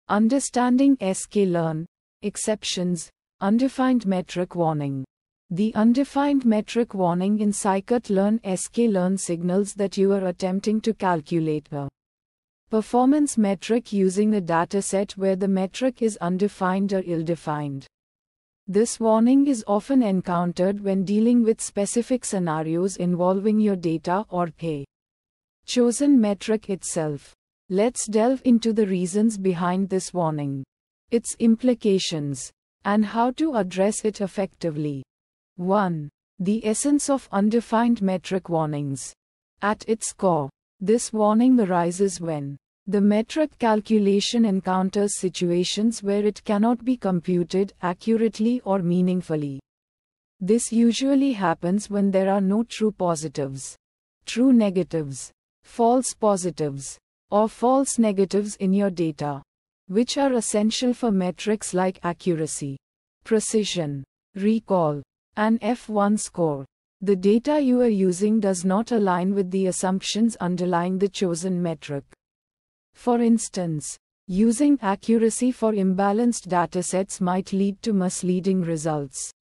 Understanding sklearn. Exceptions. Undefined metric warning. The undefined metric warning in scikit-learn sklearn signals that you are attempting to calculate a performance metric using a dataset where the metric is undefined or ill-defined. This warning is often encountered when dealing with specific scenarios involving your data or a chosen metric itself. Let's delve into the reasons behind this warning, its implications, and how to address it effectively. 1. The essence of undefined metric warnings. At its core, this warning arises when the metric calculation encounters situations where it cannot be computed accurately or meaningfully. This usually happens when there are no true positives, true negatives, false positives, or false negatives in your data, which are essential for metrics like accuracy, precision, recall, and F1 score. The data you are using does not align with the assumptions underlying the chosen metric. For instance, using accuracy for imbalanced datasets might lead to misleading results.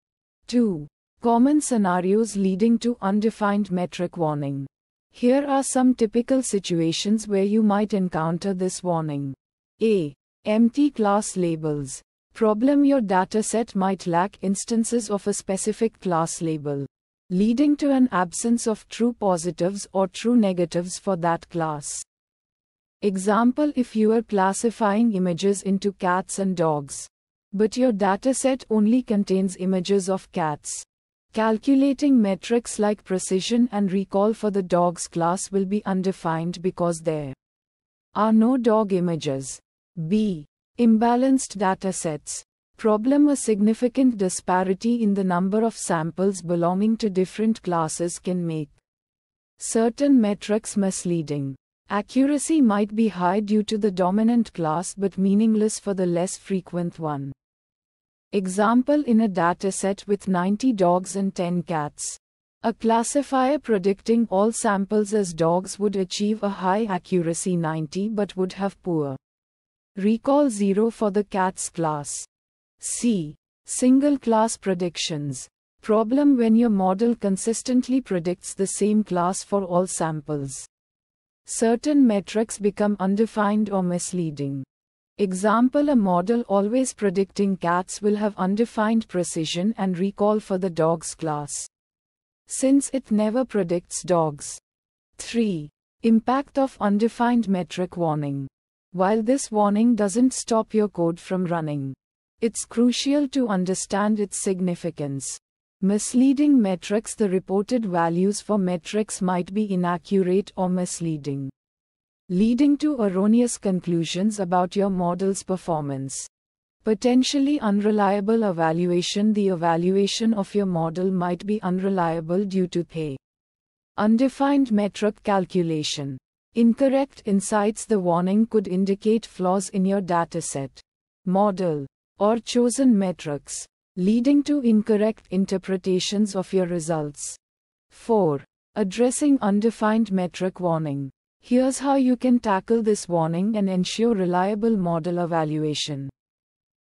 2. Common scenarios leading to undefined metric warning. Here are some typical situations where you might encounter this warning. A. Empty class labels. Problem: your dataset might lack instances of a specific class label, leading to an absence of true positives or true negatives for that class. Example: if you are classifying images into cats and dogs, but your dataset only contains images of cats, calculating metrics like precision and recall for the dogs class will be undefined because there are no dog images. B. Imbalanced datasets. Problem: a significant disparity in the number of samples belonging to different classes can make certain metrics misleading. Accuracy might be high due to the dominant class but meaningless for the less frequent one. Example: in a dataset with 90 dogs and 10 cats, a classifier predicting all samples as dogs would achieve a high accuracy 90 but would have poor recall 0 for the cats class. C. Single class predictions. Problem: when your model consistently predicts the same class for all samples, certain metrics become undefined or misleading. Example: a model always predicting cats will have undefined precision and recall for the dogs class, since it never predicts dogs. 3. Impact of undefined metric warning. While this warning doesn't stop your code from running, it's crucial to understand its significance. Misleading metrics: the reported values for metrics might be inaccurate or misleading, leading to erroneous conclusions about your model's performance. Potentially unreliable evaluation: the evaluation of your model might be unreliable due to a undefined metric calculation. Incorrect insights: the warning could indicate flaws in your dataset, model, or chosen metrics, leading to incorrect interpretations of your results. 4. Addressing undefined metric warning. Here's how you can tackle this warning and ensure reliable model evaluation.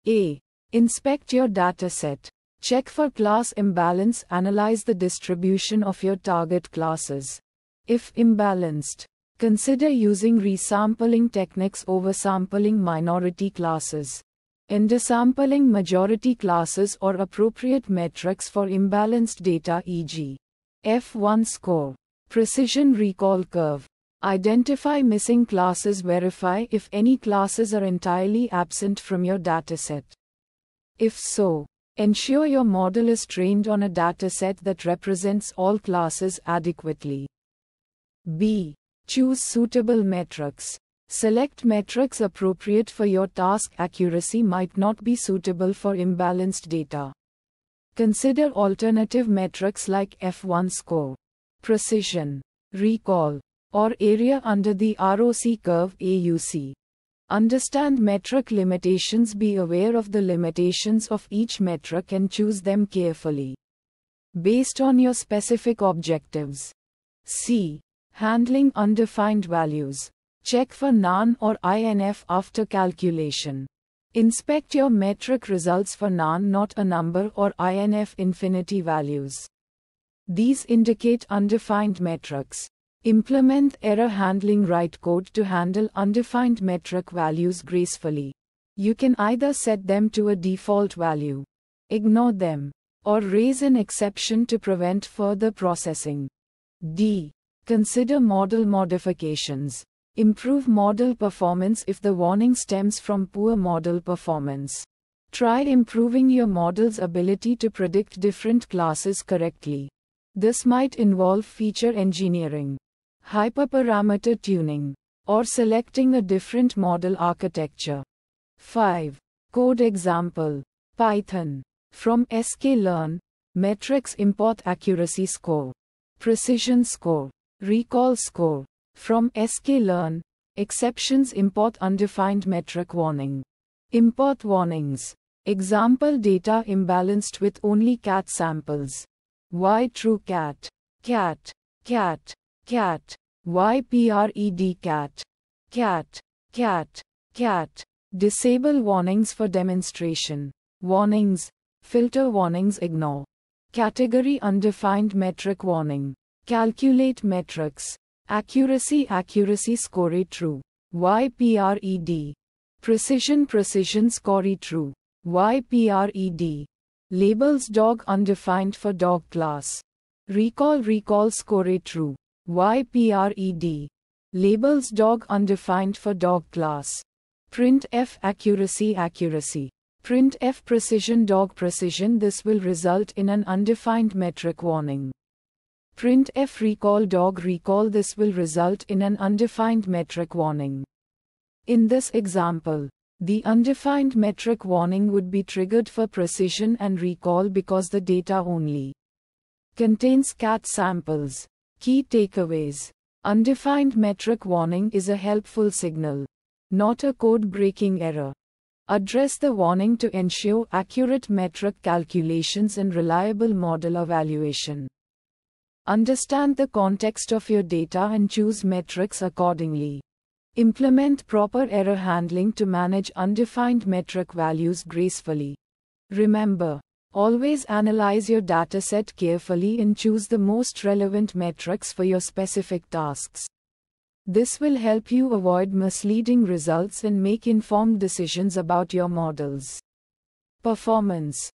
A. Inspect your dataset. Check for class imbalance. Analyze the distribution of your target classes. If imbalanced, consider using resampling techniques over sampling minority classes, undersampling majority classes, or appropriate metrics for imbalanced data, e.g. F1 score, precision recall curve. Identify missing classes. Verify if any classes are entirely absent from your dataset. If so, ensure your model is trained on a dataset that represents all classes adequately. B. Choose suitable metrics. Select metrics appropriate for your task. Accuracy might not be suitable for imbalanced data. Consider alternative metrics like F1 score, precision, recall, or area under the ROC curve AUC. Understand metric limitations. Be aware of the limitations of each metric and choose them carefully, based on your specific objectives. C. Handling undefined values. Check for NaN or INF after calculation. Inspect your metric results for NaN not a number or INF infinity values. These indicate undefined metrics. Implement error handling. Write code to handle undefined metric values gracefully. You can either set them to a default value, ignore them, or raise an exception to prevent further processing. D. Consider model modifications. Improve model performance if the warning stems from poor model performance. Try improving your model's ability to predict different classes correctly. This might involve feature engineering, hyperparameter tuning, or selecting a different model architecture. 5. Code example. Python. From sklearn, metrics import accuracy score, precision score, recall score. From sklearn, exceptions import undefined metric warning. Import warnings. Example data imbalanced with only cat samples. Y true cat, cat, cat, cat, Y pred cat, cat, cat, cat. Disable warnings for demonstration. Warnings. Filter warnings. Ignore. Category undefined metric warning. Calculate metrics. Accuracy score true. Y pred. Precision score true. Y pred. Labels dog undefined for dog class. Recall score true. Y pred. Labels dog undefined for dog class. Printf accuracy. Printf precision dog precision. This will result in an undefined metric warning. Printf recall dog recall. This will result in an undefined metric warning. In this example, the undefined metric warning would be triggered for precision and recall because the data only contains cat samples. Key takeaways. Undefined metric warning is a helpful signal, not a code-breaking error. Address the warning to ensure accurate metric calculations and reliable model evaluation. Understand the context of your data and choose metrics accordingly. Implement proper error handling to manage undefined metric values gracefully. Remember, always analyze your dataset carefully and choose the most relevant metrics for your specific tasks. This will help you avoid misleading results and make informed decisions about your models. Performance.